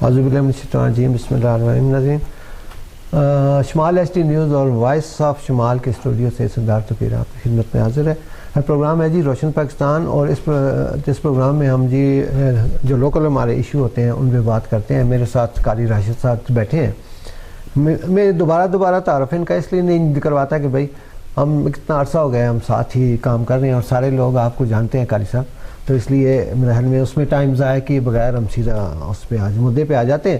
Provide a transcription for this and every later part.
اعوذ باللہ من الشیطان الرجیم، بسم اللہ الرحمن الرحیم۔ شمال ایس ٹی نیوز اور وائس آف شمال کے اسٹوڈیو سے سردار توقیر آپ کی خدمت میں حاضر ہے۔ پروگرام ہے جی روشن پاکستان، اور اس پروگرام میں ہم جی جو لوکل ہمارے ایشو ہوتے ہیں ان پہ بات کرتے ہیں۔ میرے ساتھ قاری راشد صاحب بیٹھے ہیں۔ میں دوبارہ تعارف ان کا اس لیے نہیں کرواتا کہ بھائی ہم کتنا عرصہ ہو گیا ہم ساتھ ہی کام کر رہے ہیں اور سارے لوگ آپ کو جانتے ہیں قاری صاحب، تو اس لیے میرے خیال میں اس میں ٹائم ضائع کیے بغیر ہم سیدھا اس پہ آج مدعے پہ آ جاتے ہیں۔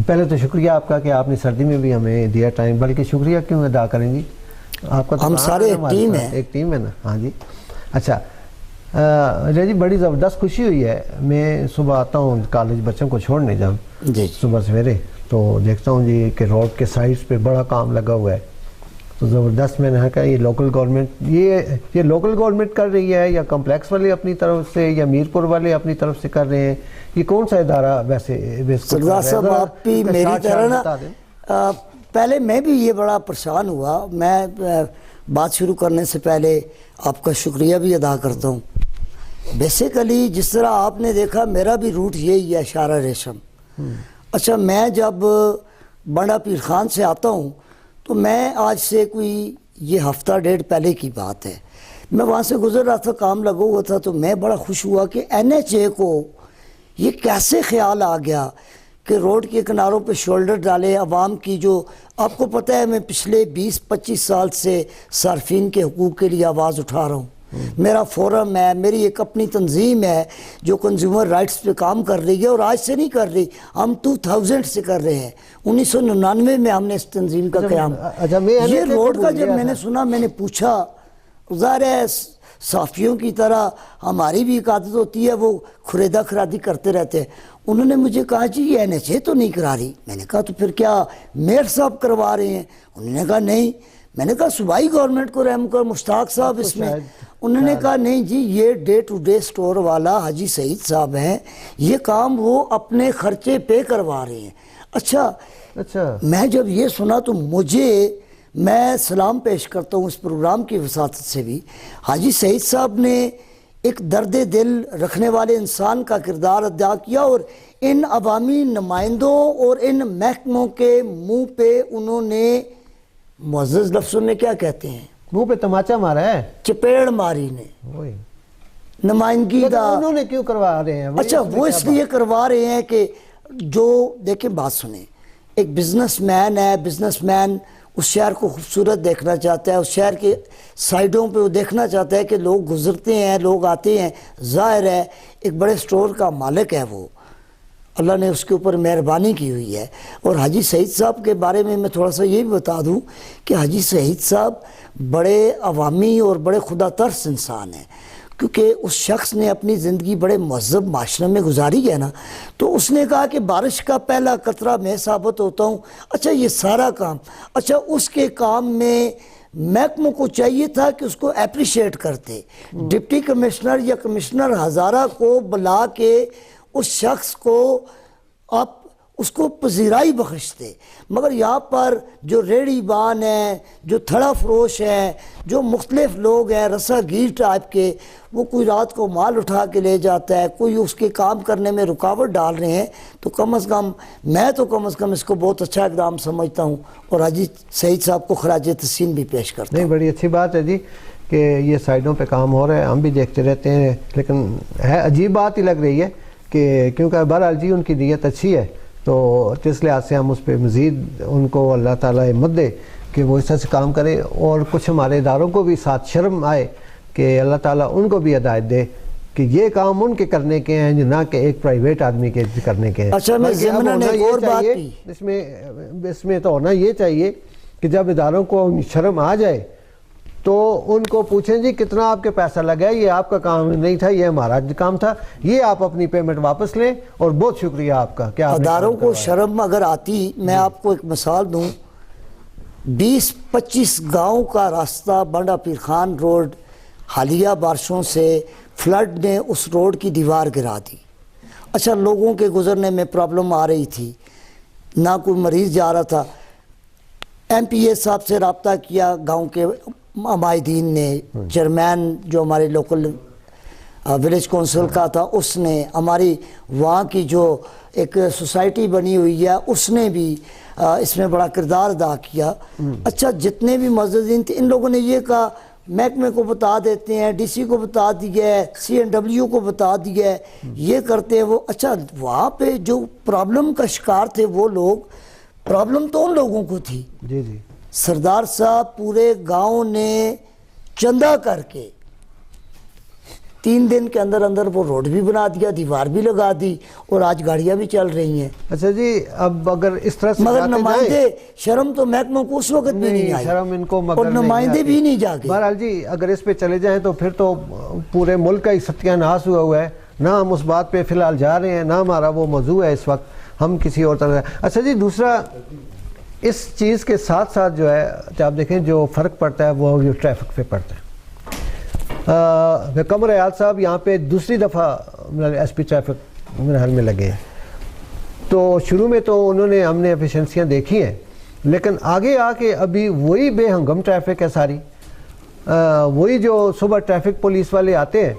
پہلے تو شکریہ آپ کا کہ آپ نے سردی میں بھی ہمیں دیا ٹائم، بلکہ شکریہ کیوں ادا کریں گی آپ کا؟ ہم سارے ایک ٹیم ہے نا۔ ہاں جی، اچھا جی، بڑی زبردست خوشی ہوئی ہے۔ میں صبح آتا ہوں کالج بچوں کو چھوڑنے جب جی صبح سویرے، تو دیکھتا ہوں جی کہ روڈ کے سائڈس پہ بڑا کام لگا ہوا ہے، تو زبردست۔ میں نے کہا یہ لوکل گورنمنٹ یہ لوکل گورنمنٹ کر رہی ہے یا کمپلیکس والے اپنی طرف سے یا میرپور والے اپنی طرف سے کر رہے ہیں؟ یہ کون سا ادارہ ویسے سردار صاحب آپ بھی میری طرح نا، پہلے میں بھی یہ بڑا پریشان ہوا۔ میں بات شروع کرنے سے پہلے آپ کا شکریہ بھی ادا کرتا ہوں۔ بیسیکلی جس طرح آپ نے دیکھا میرا بھی روٹ یہی ہے، اشارہ ریشم۔ اچھا، میں جب بنڈا پیر خان سے آتا ہوں تو میں آج سے کوئی یہ ہفتہ ڈیڑھ پہلے کی بات ہے، میں وہاں سے گزر رہا تھا، کام لگا ہوا تھا، تو میں بڑا خوش ہوا کہ NHA کو یہ کیسے خیال آ گیا کہ روڈ کے کناروں پہ شولڈر ڈالے عوام کی۔ جو آپ کو پتہ ہے میں پچھلے 20-25 سال سے صارفین کے حقوق کے لیے آواز اٹھا رہا ہوں۔ میرا فورم ہے، میری ایک اپنی تنظیم ہے جو کنزیومر رائٹس پہ کام کر رہی ہے، اور آج سے نہیں کر رہی، ہم 2000 سے کر رہے ہیں۔ 1999 میں ہم نے اس تنظیم کا قیام۔ یہ روڈ کا جب میں نے سنا، میں نے پوچھا، ظاہر ہے صحافیوں کی طرح ہماری بھی ایک عادت ہوتی ہے، وہ خریدہ خرادی کرتے رہتے ہیں۔ انہوں نے مجھے کہا جی یہ NHA تو نہیں کرا رہی۔ میں نے کہا تو پھر کیا میئر صاحب کروا رہے ہیں؟ انہوں نے کہا نہیں۔ میں نے کہا صوبائی گورنمنٹ کو رحم کر، مشتاق صاحب اس میں۔ انہوں نے کہا نہیں جی، یہ ڈے ٹو ڈے سٹور والا حاجی سعید صاحب ہیں، یہ کام وہ اپنے خرچے پہ کروا رہے ہیں۔ اچھا، میں جب یہ سنا تو میں سلام پیش کرتا ہوں اس پروگرام کی وساطت سے بھی۔ حاجی سعید صاحب نے ایک درد دل رکھنے والے انسان کا کردار ادا کیا، اور ان عوامی نمائندوں اور ان محکموں کے منہ پہ انہوں نے معزز لفظوں میں کیا کہتے ہیں، منہ پہ تماچا مارا ہے، چپیڑ ماری نے نمائندگی دا۔ انہوں نے کیوں کروا رہے ہیں؟ اچھا، وہ اس لیے کروا رہے ہیں کہ جو دیکھیں بات سنیں، ایک بزنس مین ہے، بزنس مین اس شہر کو خوبصورت دیکھنا چاہتا ہے، اس شہر کے سائڈوں پہ وہ دیکھنا چاہتا ہے کہ لوگ گزرتے ہیں، لوگ آتے ہیں۔ ظاہر ہے ایک بڑے سٹور کا مالک ہے وہ، اللہ نے اس کے اوپر مہربانی کی ہوئی ہے۔ اور حاجی سعید صاحب کے بارے میں تھوڑا سا یہ بھی بتا دوں کہ حاجی سعید صاحب بڑے عوامی اور بڑے خدا ترس انسان ہیں، کیونکہ اس شخص نے اپنی زندگی بڑے مہذب معاشرے میں گزاری ہے نا، تو اس نے کہا کہ بارش کا پہلا قطرہ میں ثابت ہوتا ہوں۔ اچھا، یہ سارا کام، اچھا اس کے کام میں محکموں کو چاہیے تھا کہ اس کو اپریشیٹ کرتے، ڈپٹی کمشنر یا کمشنر ہزارہ کو بلا کے اس شخص کو آپ اس کو پذیرائی بخشتے، مگر یہاں پر جو ریڑھی بان ہیں، جو تھڑا فروش ہیں، جو مختلف لوگ ہیں رسا گیر ٹائپ کے، وہ کوئی رات کو مال اٹھا کے لے جاتا ہے، کوئی اس کے کام کرنے میں رکاوٹ ڈال رہے ہیں۔ تو کم از کم اس کو بہت اچھا اقدام سمجھتا ہوں، اور حاجی سعید صاحب کو خراج تحسین بھی پیش کرتا ہوں۔ نہیں، بڑی اچھی بات ہے جی کہ یہ سائڈوں پہ کام ہو رہا ہے، ہم بھی دیکھتے رہتے ہیں، لیکن ہے عجیب بات ہی لگ رہی ہے کہ کیونکہ بہرحال جی ان کی نیت اچھی ہے، تو اس لحاظ سے ہم اس پہ مزید ان کو اللہ تعالیٰ ہمت دے کہ وہ اس طرح سے کام کرے، اور کچھ ہمارے اداروں کو بھی ساتھ شرم آئے کہ اللہ تعالیٰ ان کو بھی ہدایت دے کہ یہ کام ان کے کرنے کے ہیں، نہ کہ ایک پرائیویٹ آدمی کے کرنے کے ہیں۔ اچھا، میں ضمن ایک اور بات بھی اس میں تو ہونا یہ چاہیے کہ جب اداروں کو شرم آ جائے تو ان کو پوچھیں جی کتنا آپ کے پیسہ لگا ہے، یہ آپ کا کام نہیں تھا، یہ ہمارا کام تھا، یہ آپ اپنی پیمنٹ واپس لیں، اور بہت شکریہ آپ کا کہ آپ اداروں کو شرم اگر آتی۔ میں آپ کو ایک مثال دوں، 20-25 گاؤں کا راستہ بنڈا پیر خان روڈ حالیہ بارشوں سے فلڈ نے اس روڈ کی دیوار گرا دی۔ اچھا، لوگوں کے گزرنے میں پرابلم آ رہی تھی، نہ کوئی مریض جا رہا تھا۔ MPA صاحب سے رابطہ کیا گاؤں کے عمائدین نے، چیئرمین جو ہمارے لوکل ولیج کونسل کا تھا اس نے، ہماری وہاں کی جو ایک سوسائٹی بنی ہوئی ہے اس نے بھی اس میں بڑا کردار ادا کیا۔ اچھا جتنے بھی معززین تھے ان لوگوں نے یہ کہا محکمے کو بتا دیتے ہیں، ڈی سی کو بتا دیا ہے، CNW کو بتا دیا ہے، یہ کرتے ہیں وہ۔ اچھا وہاں پہ جو پرابلم کا شکار تھے وہ لوگ، پرابلم تو ان لوگوں کو تھی۔ جی جی سردار صاحب پورے گاؤں نے چندہ کر کے 3 دن کے اندر اندر وہ روڈ بھی بنا دیا، دیوار بھی لگا دی، اور آج گاڑیاں بھی چل رہی ہیں۔ اچھا جی، اب اگر اس طرح سے مگر نمائندے شرم تو محکموں کو اس وقت بھی نہیں آئی، شرم ان کو مگر اور نمائندے بھی نہیں جاگے۔ بہرحال جی اگر اس پہ چلے جائیں تو پھر تو پورے ملک کا ہی ستیہ ناش ہوا ہے، نہ ہم اس بات پہ فی الحال جا رہے ہیں، نہ ہمارا وہ موضوع ہے اس وقت، ہم کسی اور طرح۔ اچھا جی دوسرا اس چیز کے ساتھ ساتھ جو ہے آپ دیکھیں جو فرق پڑتا ہے وہ ٹریفک پہ پڑتا ہے۔ قمر ایاز صاحب یہاں پہ دوسری دفعہ SP ٹریفک میرے حال میں لگے ہیں، تو شروع میں تو انہوں نے ہم نے ایفیشنسیاں دیکھی ہیں، لیکن آگے آ کے ابھی وہی بے ہنگم ٹریفک ہے ساری، وہی جو صبح ٹریفک پولیس والے آتے ہیں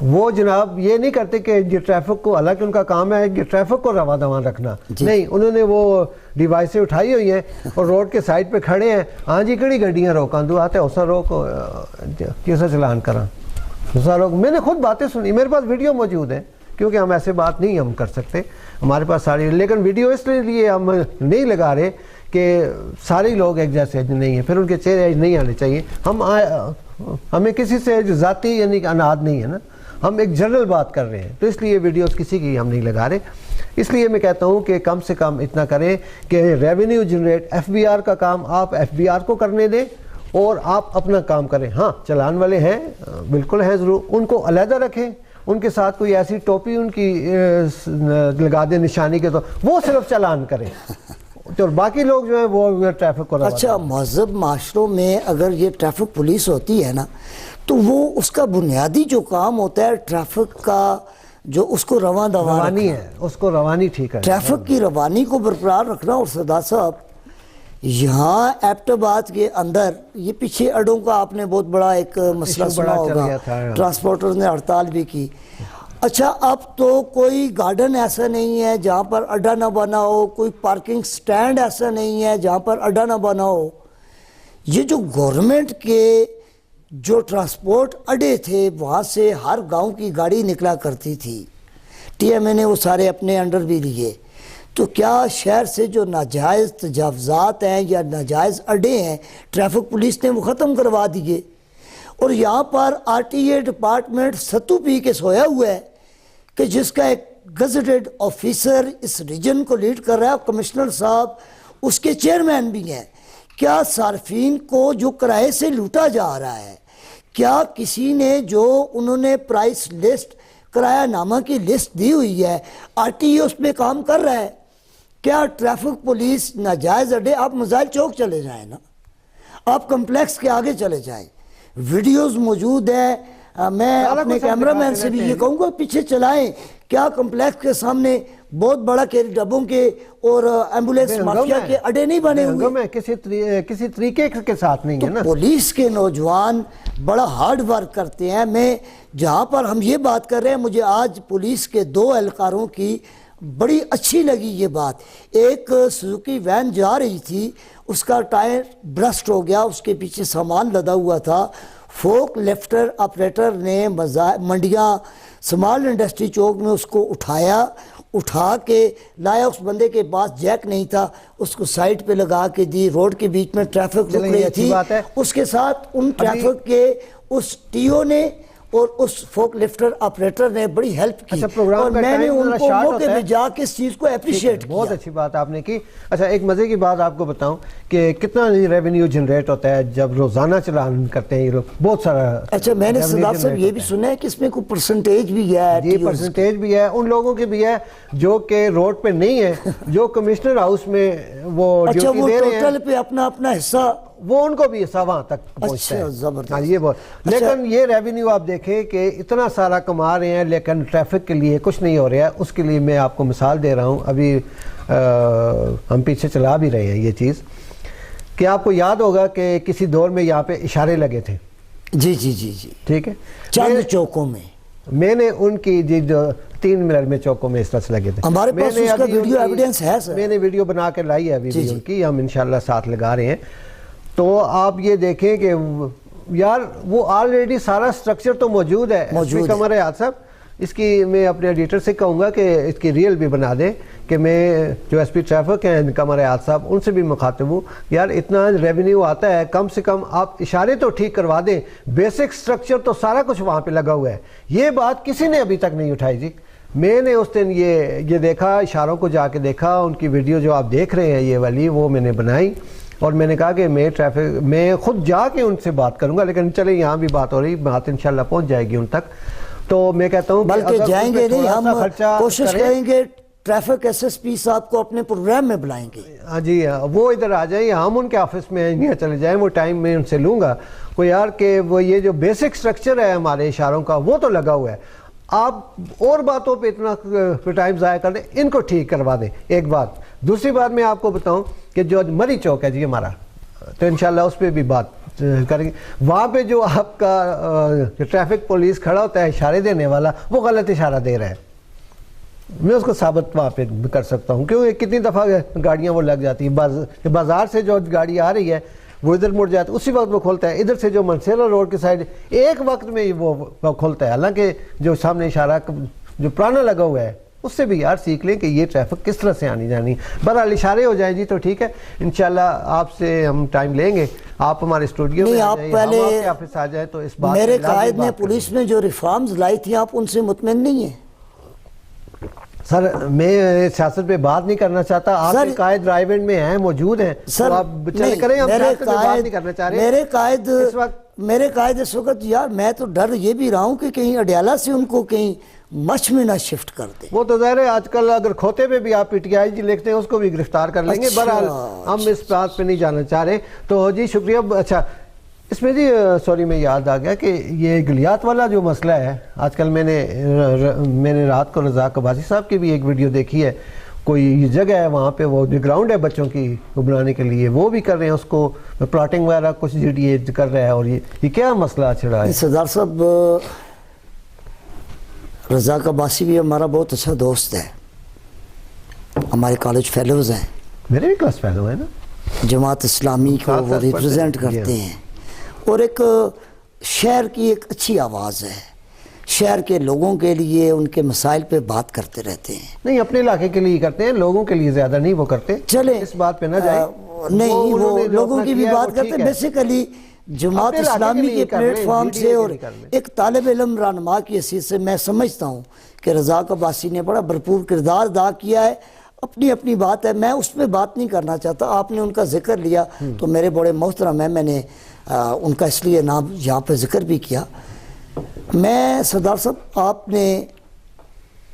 وہ جناب یہ نہیں کرتے کہ یہ ٹریفک کو، حالانکہ ان کا کام ہے یہ ٹریفک کو رواں دواں رکھنا، نہیں انہوں نے وہ ڈیوائسیں اٹھائی ہوئی ہیں اور روڈ کے سائڈ پہ کھڑے ہیں، ہاں جی کڑی گڈیاں روکاں دو آتے اسا روک کیسا چلان کراں اسا روک۔ میں نے خود باتیں سنی، میرے پاس ویڈیو موجود ہے، کیونکہ ہم ایسے بات نہیں ہم کر سکتے ہمارے پاس ساری، لیکن ویڈیو اس لیے ہم نہیں لگا رہے کہ سارے لوگ ایک جیسے نہیں ہیں، پھر ان کے چہرے نہیں آنے چاہیے، ہمیں کسی سے ذاتی یعنی کہ اناد نہیں ہے نا، ہم ایک جنرل بات کر رہے ہیں، تو اس لیے ویڈیوز کسی کی ہم نہیں لگا رہے۔ اس لیے میں کہتا ہوں کہ کم سے کم اتنا کریں کہ ریونیو جنریٹ FBR کا کام آپ FBR کو کرنے دیں اور آپ اپنا کام کریں۔ ہاں چلان والے ہیں بالکل ہیں ضرور، ان کو علیحدہ رکھیں، ان کے ساتھ کوئی ایسی ٹوپی ان کی لگا دیں نشانی کے، تو وہ صرف چلان کریں اور باقی لوگ جو ہیں وہ ٹریفک کو۔ اچھا مہذب معاشروں میں اگر یہ ٹریفک پولیس ہوتی ہے نا تو وہ اس کا بنیادی جو کام ہوتا ہے ٹریفک کا، جو اس کو رواں دواں روانی ہے، اس کو روانی ٹھیک ہے، ٹریفک کی روانی کو برقرار رکھنا۔ اور سردار صاحب یہاں ایبٹ آباد کے اندر یہ پیچھے اڈوں کا آپ نے بہت بڑا ایک مسئلہ سنا ہوگا، ٹرانسپورٹر نے ہڑتال بھی کی۔ اچھا اب تو کوئی گارڈن ایسا نہیں ہے جہاں پر اڈا نہ بنا ہو، کوئی پارکنگ سٹینڈ ایسا نہیں ہے جہاں پر اڈا نہ بنا ہو۔ یہ جو گورنمنٹ کے جو ٹرانسپورٹ اڈے تھے وہاں سے ہر گاؤں کی گاڑی نکلا کرتی تھی، TMA نے وہ سارے اپنے انڈر بھی لیے، تو کیا شہر سے جو ناجائز تجاوزات ہیں یا ناجائز اڈے ہیں ٹریفک پولیس نے وہ ختم کروا دیے؟ اور یہاں پر RTA ڈپارٹمنٹ ستو پی کے سویا ہوا ہے کہ جس کا ایک گزٹڈ آفیسر اس ریجن کو لیڈ کر رہا ہے، کمشنر صاحب اس کے چیئرمین بھی ہیں۔ کیا صارفین کو جو کرائے سے لوٹا جا رہا ہے، کیا کسی نے جو انہوں نے پرائس لسٹ کرایہ نامہ کی لسٹ دی ہوئی ہے RTA اس پہ کام کر رہا ہے؟ کیا ٹریفک پولیس ناجائز اڈے، آپ مزائل چوک چلے جائیں نا، آپ کمپلیکس کے آگے چلے جائیں، ویڈیوز موجود ہیں، میں اپنے کیمرہ مین سے بھی یہ کہوں گا پیچھے چلائیں، کیا کمپلیکس کے سامنے بہت بڑا کیری ڈبوں کے اور ایمبولینس مافیا کے اڈے نہیں بنے ہوئے؟ کسی طریقے کے ساتھ نہیں ہے نا۔ پولیس کے نوجوان بڑا ہارڈ ورک کرتے ہیں۔ میں جہاں پر ہم یہ بات کر رہے ہیں، مجھے آج پولیس کے 2 اہلکاروں کی بڑی اچھی لگی یہ بات۔ ایک سوزوکی وین جا رہی تھی، اس کا ٹائر برسٹ ہو گیا، اس کے پیچھے سامان لدا ہوا تھا، فوک لفٹر آپریٹر نے منڈیاں سمال انڈسٹری چوک میں اس کو اٹھا کے لایا، اس بندے کے پاس جیک نہیں تھا، اس کو سائٹ پہ لگا کے دی، روڈ کے بیچ میں ٹریفک رک رہی تھی، اس کے ساتھ ان ٹریفک کے اس TO نے اور اس فوک لفٹر آپریٹر نے بڑی ہیلپ کی، اور میں نے ان کو موقع پہ جا کے اس چیز کو اپریشیٹ کیا۔ بہت اچھی بات آپ نے کی۔ اچھا ایک مزے کی بات آپ کو بتاؤں کہ کتنا ریونیو جنریٹ ہوتا ہے جب روزانہ چلان کرتے ہیں یہ لوگ، بہت سارا۔ اچھا میں نے سردار صاحب یہ بھی سنا ہے کہ اس میں کوئی پرسنٹیج بھی ہے؟ یہ پرسنٹیج بھی ہے، ان لوگوں کی بھی ہے جو کہ روڈ پہ نہیں ہے، جو کمشنر ہاؤس میں وہ ڈیوٹی دے رہے ہیں، ٹوٹل پہ اپنا حصہ وہ ان کو بھی حصہ وہاں تک پہنچتا ہے۔ یہ بہت، لیکن یہ ریونیو آپ دیکھیں کہ اتنا سارا کما رہے ہیں لیکن ٹریفک کے لیے کچھ نہیں ہو رہا ہے۔ اس کے لیے میں آپ کو مثال دے رہا ہوں، ابھی ہم پیچھے چلا بھی رہے ہیں یہ چیز، کہ آپ کو یاد ہوگا کہ کسی دور میں یہاں پہ اشارے لگے تھے، جی جی جی جی ٹھیک ہے. چند چوکوں میں میں نے ان کی جو 3 منٹ میں چوکوں میں اس طرح سے لگے تھے. ہمارے پاس اس کا ویڈیو ایویڈنس ہے سر. میں نے ویڈیو بنا کے لائی ہے ابھی بھی ان کی, ہم انشاءاللہ ساتھ لگا رہے ہیں. تو آپ یہ دیکھیں کہ یار وہ آلریڈی سارا سٹرکچر تو موجود ہے. قمر حیات صاحب, اس کی میں اپنے ایڈیٹر سے کہوں گا کہ اس کی ریل بھی بنا دیں, کہ میں جو ایس پی ٹریفک ہیں قمر حیات صاحب, ان سے بھی مخاطب ہوں. یار اتنا ریونیو آتا ہے, کم سے کم آپ اشارے تو ٹھیک کروا دیں. بیسک سٹرکچر تو سارا کچھ وہاں پہ لگا ہوا ہے. یہ بات کسی نے ابھی تک نہیں اٹھائی جی. میں نے اس دن یہ دیکھا, اشاروں کو جا کے دیکھا, ان کی ویڈیو جو آپ دیکھ رہے ہیں یہ والی, وہ میں نے بنائی. اور میں نے کہا کہ میں خود جا کے ان سے بات کروں گا, لیکن چلے یہاں بھی بات ہو رہی, بات انشاءاللہ پہنچ جائے گی ان تک. تو میں کہتا ہوں بلکہ جائیں گے نہیں, ہم کوشش کریں گے ٹریفک ایس ایس پی صاحب کو اپنے پروگرام میں بلائیں گے. ہاں جی, وہ ادھر آ جائیں, ہم ان کے آفس میں یہاں چلے جائیں, وہ ٹائم میں ان سے لوں گا. کوئی یار کہ وہ یہ جو بیسک سٹرکچر ہے ہمارے اشاروں کا, وہ تو لگا ہوا ہے. آپ اور باتوں پہ اتنا ٹائم ضائع کر دیں, ان کو ٹھیک کروا دیں. ایک بات. دوسری بات میں آپ کو بتاؤں کہ جو مری چوک ہے جی ہمارا, تو انشاءاللہ اس پہ بھی بات کریں گے. وہاں پہ جو آپ کا ٹریفک پولیس کھڑا ہوتا ہے اشارے دینے والا, وہ غلط اشارہ دے رہا ہے. میں اس کو ثابت وہاں پہ کر سکتا ہوں, کیوں کتنی دفعہ گاڑیاں وہ لگ جاتی ہیں. بازار سے جو گاڑی آ رہی ہے وہ ادھر مڑ جاتا ہے, اسی وقت وہ کھولتا ہے. ادھر سے جو منسیرا روڈ کی سائڈ ایک وقت میں وہ کھولتا ہے. حالانکہ جو سامنے اشارہ جو پرانا لگا ہوا ہے, اس سے بھی یار سیکھ لیں کہ یہ ٹریفک کس طرح سے آنی جانی. بہرحال اشارے ہو جائیں جی تو ٹھیک ہے, انشاءاللہ آپ سے ہم ٹائم لیں گے. آپ ہمارے اسٹوڈیو میں آپ پہلے آفس آ جائیں. تو اس بات میرے قائد نے پولیس میں جو ریفارمز لائی تھی, آپ ان سے مطمئن نہیں ہیں؟ سر میں سیاست پہ بات نہیں کرنا چاہتا. آپ کے قائد رائے بینڈ میں ہیں, موجود ہیں, سر آپ چلے کریں, ہم سیاست پہ بات نہیں کرنا چاہ رہے. میرے قائد اس وقت, یار میں تو ڈر یہ بھی رہا ہوں کہ کہیں اڈیالہ سے ان کو کہیں مچھ میں نہ شفٹ کر دیں. وہ تو ظاہر ہے آج کل اگر کھوتے پہ بھی آپ پی ٹی آئی جی لکھتے ہیں, اس کو بھی گرفتار کر لیں گے. بہرحال ہم اس بات پہ نہیں جانا چاہ رہے. تو جی شکریہ. اچھا اس میں جی سوری میں یاد آ گیا کہ یہ گلیات والا جو مسئلہ ہے, آج کل میں نے رات کو رزاق عباسی صاحب کی بھی ایک ویڈیو دیکھی ہے. کوئی یہ جگہ ہے وہاں پہ, وہ جو گراؤنڈ ہے بچوں کی بنانے کے لیے, وہ بھی کر رہے ہیں اس کو پلاٹنگ وغیرہ کچھ جی ڈی اے کر رہا ہے. اور یہ کیا مسئلہ چھڑا ہے؟ سردار صاحب, رزاق عباسی بھی ہمارا بہت اچھا دوست ہے, ہمارے کالج فیلوز ہیں, میرے بھی کلاس فیلو ہیں نا, جماعت اسلامی کو وہ ریپرزینٹ کرتے ہیں. اور ایک شہر کی ایک اچھی آواز ہے, شہر کے لوگوں کے لیے ان کے مسائل پہ بات کرتے رہتے ہیں. نہیں اپنے علاقے کے لیے کرتے ہیں, لوگوں کے لیے زیادہ نہیں وہ کرتے. چلیں اس بات پہ نہ جائیں. نہیں وہ لوگوں کی بھی بات کرتے ہیں. بیسیکلی جماعت اسلامی کے پلیٹ فارم سے اور ایک طالب علم رہنما کی حیثیت سے میں سمجھتا ہوں کہ رزاق عباسی نے بڑا بھرپور کردار ادا کیا ہے. اپنی بات ہے, میں اس پہ بات نہیں کرنا چاہتا. آپ نے ان کا ذکر لیا تو میرے بڑے محترم ہیں, میں نے ان کا اس لیے نام یہاں پہ ذکر بھی کیا. میں سردار صاحب, آپ نے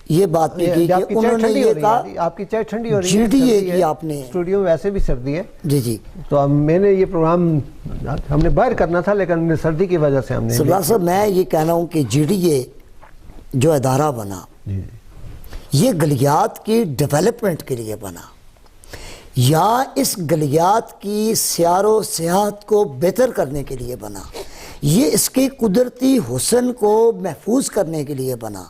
یہ بات نہیں کی کہ انہوں نے یہ کہا, آپ کی چائے ٹھنڈی ہو رہی ہے, جی ڈی اے کی آپ نے اسٹوڈیو میں ویسے بھی سردی ہے. جی جی, تو میں نے یہ پروگرام ہم نے باہر کرنا تھا, لیکن سردی کی وجہ سے ہم نے. سردار صاحب میں یہ کہنا ہوں کہ جی ڈی اے جو ادارہ بنا, یہ گلیات کی ڈیولپمنٹ کے لیے بنا, یا اس گلیات کی سیار و سیاحت کو بہتر کرنے کے لیے بنا, یہ اس کے قدرتی حسن کو محفوظ کرنے کے لیے بنا.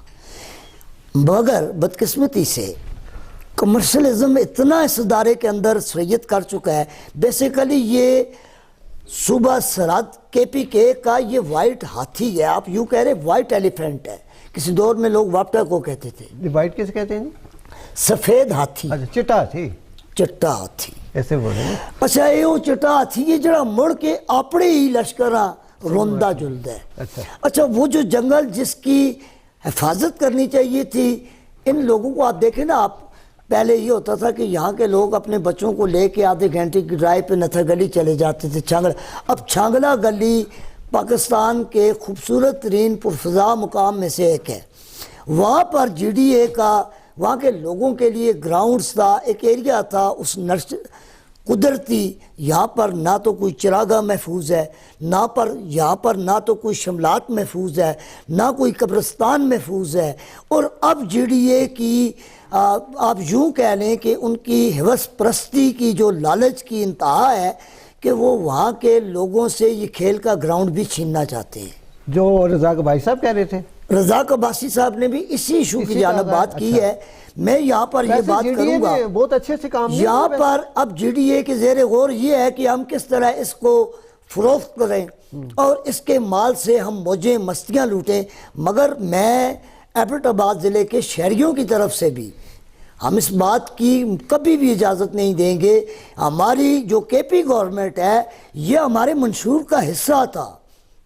مگر بدقسمتی سے کمرشلزم اتنا اس ادارے کے اندر سرایت کر چکا ہے. بیسیکلی یہ صوبہ سرحد کے پی کے کا یہ وائٹ ہاتھی ہے, آپ یوں کہہ رہے وائٹ ایلیفینٹ ہے, کسی دور میں لوگ واپٹا کو کہتے تھے. وائٹ کیسے کہتے ہیں؟ سفید ہاتھی, چٹا ہاتھی, چٹا ہاتھی ایسے بولے. اچھا یہ چٹا ہاتھی یہ جڑا مڑ کے اپنے ہی لشکراں روندہ جلد ہے. اچھا وہ جو جنگل جس کی حفاظت کرنی چاہیے تھی, ان لوگوں کو آپ دیکھیں نا, آپ پہلے یہ ہوتا تھا کہ یہاں کے لوگ اپنے بچوں کو لے کے آدھے گھنٹے کی ڈرائیو پہ نتھر گلی چلے جاتے تھے, چھانگڑا. اب چھانگڑا گلی پاکستان کے خوبصورت ترین پرفضا مقام میں سے ایک ہے. وہاں پر جی ڈی اے کا وہاں کے لوگوں کے لیے گراؤنڈز تھا, ایک ایریا تھا اس قدرتی. یہاں پر نہ تو کوئی چراگاہ محفوظ ہے, یہاں پر نہ تو کوئی شملات محفوظ ہے, نہ کوئی قبرستان محفوظ ہے. اور اب جی ڈی اے کی آپ یوں کہہ لیں کہ ان کی ہوس پرستی کی جو لالچ کی انتہا ہے کہ وہ وہاں کے لوگوں سے یہ کھیل کا گراؤنڈ بھی چھیننا چاہتے ہیں. جو رضا بھائی صاحب کہہ رہے تھے, رزاق عباسی صاحب نے بھی اسی ایشو کی جانب بات کی ہے. میں یہاں پر یہ بات کروں گا, بہت اچھے سے کام یہاں پر اب جی ڈی اے کے زیر غور یہ ہے کہ ہم کس طرح اس کو فروخت کریں اور اس کے مال سے ہم موجیں مستیاں لوٹیں. مگر میں ایبٹ آباد ضلع کے شہریوں کی طرف سے بھی ہم اس بات کی کبھی بھی اجازت نہیں دیں گے. ہماری جو کے پی گورنمنٹ ہے یہ ہمارے منشور کا حصہ تھا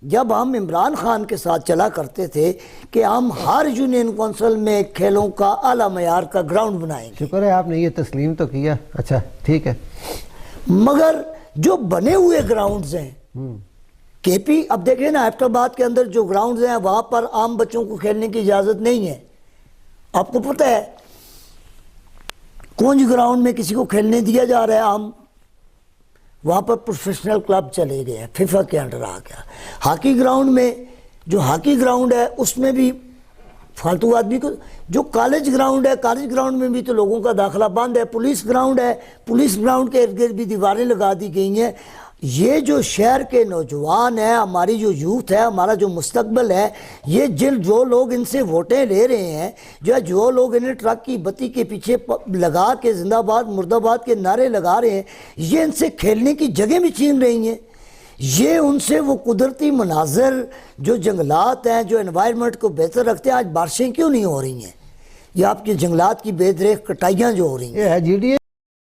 جب ہم عمران خان کے ساتھ چلا کرتے تھے کہ ہم ہر یونین کونسل میں کھیلوں کا اعلیٰ معیار کا گراؤنڈ بنائیں گے. شکر ہے آپ نے یہ تسلیم تو کیا. اچھا ٹھیک ہے. مگر جو بنے ہوئے گراؤنڈز ہیں کے پی, اب دیکھیں نا ایبٹ آباد کے اندر جو گراؤنڈز ہیں وہاں پر عام بچوں کو کھیلنے کی اجازت نہیں ہے. آپ کو پتہ ہے کونج گراؤنڈ میں کسی کو کھیلنے دیا جا رہا ہے عام, وہاں پر پروفیشنل کلب چلے گئے ہیں, فیفا کے انڈر آ گیا. ہاکی گراؤنڈ میں جو ہاکی گراؤنڈ ہے اس میں بھی فالتو آدمی کو, جو کالج گراؤنڈ ہے کالج گراؤنڈ میں بھی تو لوگوں کا داخلہ بند ہے. پولیس گراؤنڈ ہے, پولیس گراؤنڈ کے ارد گرد بھی دیواریں لگا دی گئی ہیں. یہ جو شہر کے نوجوان ہیں, ہماری جو یوتھ ہے, ہمارا جو مستقبل ہے, یہ جو لوگ ان سے ووٹیں لے رہے ہیں, جو لوگ انہیں ٹرک کی بتی کے پیچھے لگا کے زندہ آباد مرد آباد کے نعرے لگا رہے ہیں, یہ ان سے کھیلنے کی جگہ بھی چھین رہی ہیں. یہ ان سے وہ قدرتی مناظر جو جنگلات ہیں جو انوائرمنٹ کو بہتر رکھتے ہیں, آج بارشیں کیوں نہیں ہو رہی ہیں؟ یہ آپ کے جنگلات کی بے دریغ کٹائیاں جو ہو رہی ہیں, یہ ہے جی ڈی اے.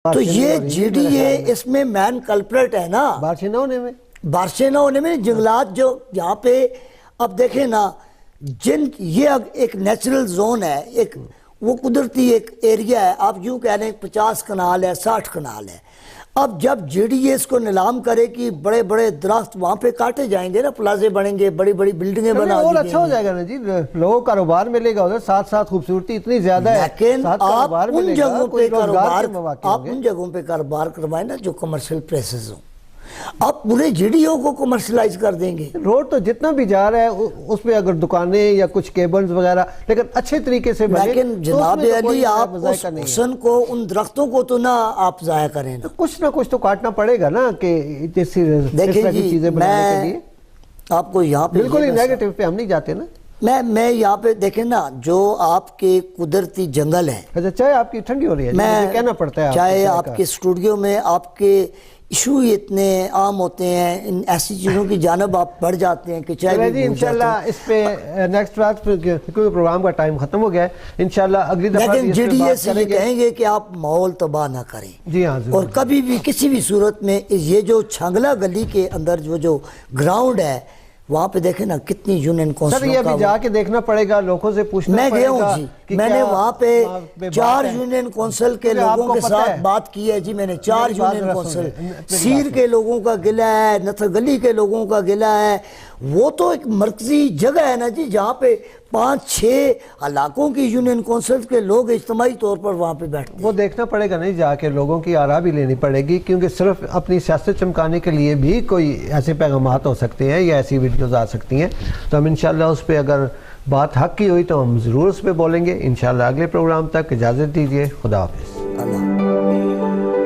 تو یہ جی ڈی اے اس میں مین کلپریٹ ہے نا. بارشیں نہ ہونے میں, بارشیں نہ ہونے میں جنگلات جو یہاں پہ اب دیکھیں نا, یہ ایک نیچرل زون ہے, ایک وہ قدرتی ایک ایریا ہے. آپ یوں کہہ لیں 50 کنال ہے 60 کنال ہے. اب جب جی ڈی اے اس کو نیلام کرے کہ بڑے بڑے درخت وہاں پہ کاٹے جائیں گے نا, پلازے بنیں گے, بڑی بڑی بلڈنگیں بنا دی اور اچھا ہو جائے گا نا جی, لوگوں کو کاروبار ملے گا ادھر, ساتھ ساتھ خوبصورتی اتنی زیادہ ہے. لیکن آپ ان جگہوں پہ کاروبار کروائیں نا جو کمرشل پلیسز ہوں. آپ پورے جی ڈی او کو کمرشلائز کر دیں گے. روڈ تو جتنا بھی جا رہا ہے اس پہ اگر دکانیں یا کچھ کیبلز وغیرہ, لیکن اچھے طریقے سے بنے. لیکن جناب علی آپ اس حسن کو, ان درختوں کو تو نہ آپ ضائع کریں نا, کچھ نہ کچھ تو کاٹنا پڑے گا نا کہ جیسی چیزیں بنانے کے لیے. آپ کو یہاں پہ بالکل ہی نیگیٹو پہ ہم نہیں جاتے نا. میں یہاں پہ دیکھیں نا جو آپ کے قدرتی جنگل ہیں, اچھا چائے آپ کی ٹھنڈی ہو رہی ہے, مجھے کہنا پڑتا ہے, چاہے آپ کے اسٹوڈیو میں آپ کے ایشو اتنے عام ہوتے ہیں, ان ایسی چیزوں کی جانب آپ بڑھ جاتے ہیں کہ چاہے جی انشاءاللہ اس پہ نیکسٹ بات, کیونکہ پروگرام کا ٹائم ختم ہو گیا ہے, انشاءاللہ اگلی دفعہ لیکن جی ڈی اے سے یہ کہیں گے کہ آپ ماحول تباہ نہ کریں. جی ہاں, اور کبھی بھی کسی بھی صورت میں یہ جو چھانگلہ گلی کے اندر جو گراؤنڈ ہے وہاں پہ دیکھیں نا کتنی یونین کونسلوں کا, سر یہ بھی جا کے دیکھنا پڑے گا, لوگوں سے پوچھنا پڑے گا. میں گیا ہوں جی, میں نے وہاں پہ 4 یونین کونسل کے لوگوں کے ساتھ بات کی ہے جی. میں نے 4 یونین کونسل, سیر کے لوگوں کا گلہ ہے, نتھر گلی کے لوگوں کا گلہ ہے. وہ تو ایک مرکزی جگہ ہے نا جی, جہاں پہ 5-6 علاقوں کی یونین کونسل کے لوگ اجتماعی طور پر وہاں پہ بیٹھتے ہیں. وہ دیکھنا پڑے گا نہیں, جا کے لوگوں کی آراء بھی لینی پڑے گی, کیونکہ صرف اپنی سیاست چمکانے کے لیے بھی کوئی ایسے پیغامات ہو سکتے ہیں یا ایسی ویڈیوز آ سکتی ہیں. تو ہم انشاءاللہ اس پہ اگر بات حق کی ہوئی تو ہم ضرور اس پہ بولیں گے. انشاءاللہ اگلے پروگرام تک اجازت دیجیے. خدا حافظ. اللہ